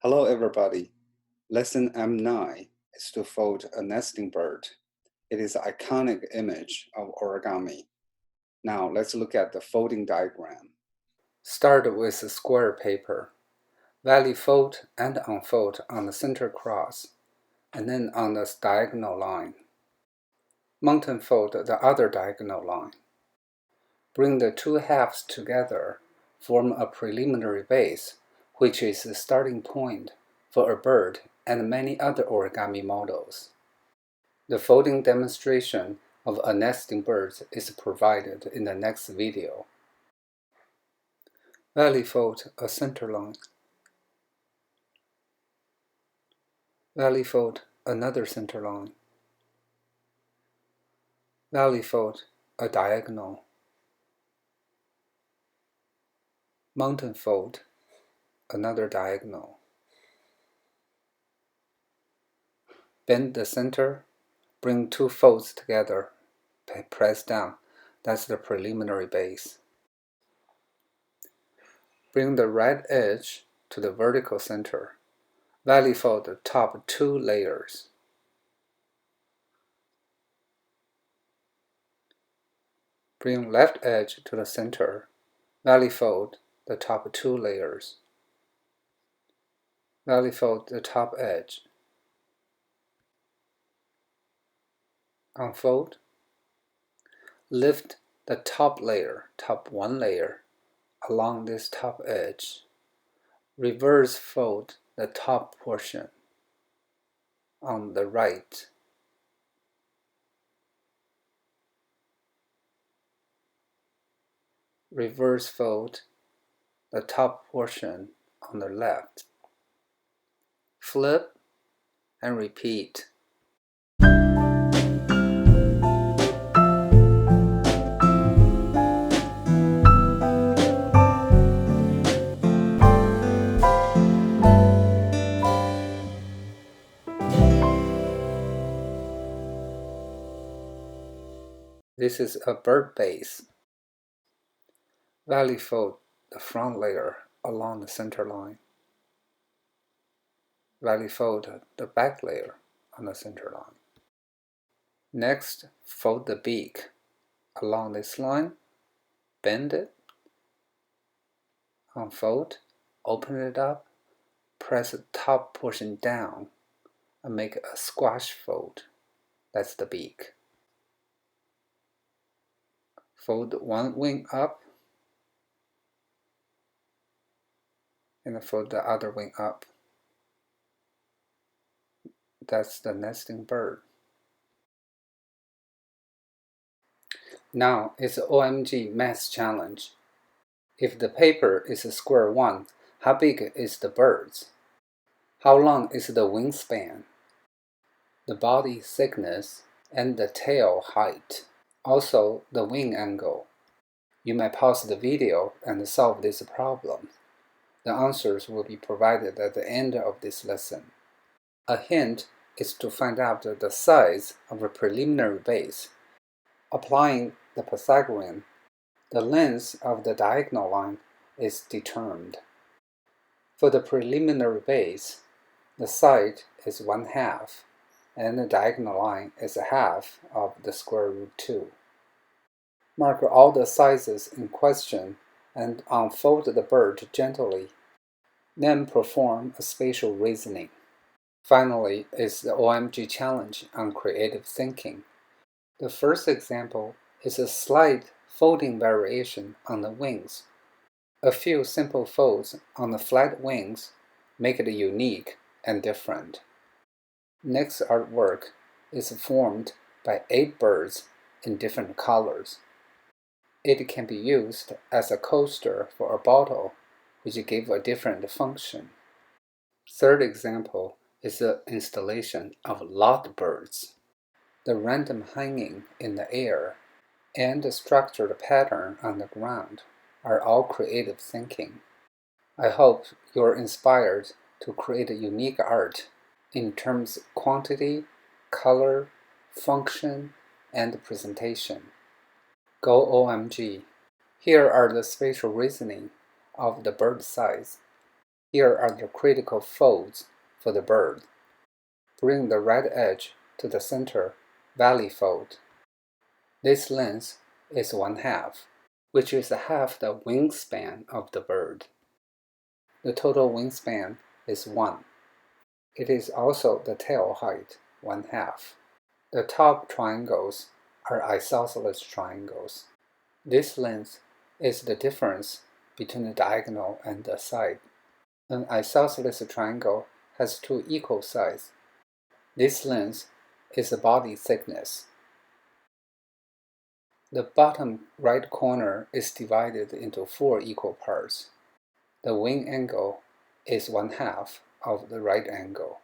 Hello everybody. Lesson M9 is to fold a nesting bird. It is an iconic image of origami. Now let's look at the folding diagram. Start with square paper. Valley fold and unfold on the center cross, and then on the diagonal line. Mountain fold the other diagonal line. Bring the two halves together, form a preliminary base, which is the starting point for a bird and many other origami models. The folding demonstration of a nesting bird is provided in the next video. Valley fold a center line. Valley fold another center line. Valley fold a diagonal. Mountain fold another diagonal. Bend the center, bring two folds together, press down. That's the preliminary base. Bring the right edge to the vertical center. Valley fold the top two layers. Bring left edge to the center. Valley fold the top two layers. Valley fold the top edge. Unfold. Lift the top layer, top one layer, along this top edge. Reverse fold the top portion on the right. Reverse fold the top portion on the left. Flip and repeat. This is a bird base. Valley fold the front layer along the center line. Valley fold the back layer on the center line. Next, fold the beak along this line, bend it, unfold, open it up, press the top portion down, and make a squash fold. That's the beak. Fold one wing up, and fold the other wing up. That's the nesting bird. Now it's the OMG math challenge. If the paper is a square one, how big is the bird's? How long is the wingspan? The body thickness and the tail height. Also the wing angle. You may pause the video and solve this problem. The answers will be provided at the end of this lesson. A hint is to find out the size of a preliminary base. Applying the Pythagorean, the length of the diagonal line is determined. For the preliminary base, the side is 1/2, and the diagonal line is 1/2 of the square root 2. Mark all the sizes in question and unfold the bird gently. Then perform a spatial reasoning. Finally is the OMG challenge on creative thinking. The first example is a slight folding variation on the wings. A few simple folds on the flat wings make it unique and different. Next artwork is formed by 8 birds in different colors. It can be used as a coaster for a bottle, which gives a different function. Third example is the installation of lot birds. The random hanging in the air and the structured pattern on the ground are all creative thinking. I hope you're inspired to create a unique art in terms of quantity, color, function, and presentation. Go OMG! Here are the spatial reasoning of the bird size. Here are the critical folds for the bird. Bring the right edge to the center valley fold. This length is 1/2, which is half the wingspan of the bird. The total wingspan is 1. It is also the tail height, 1/2. The top triangles are isosceles triangles. This length is the difference between the diagonal and the side. An isosceles triangle has two equal sides. This length is the body thickness. The bottom right corner is divided into 4 equal parts. The wing angle is 1/2 of the right angle.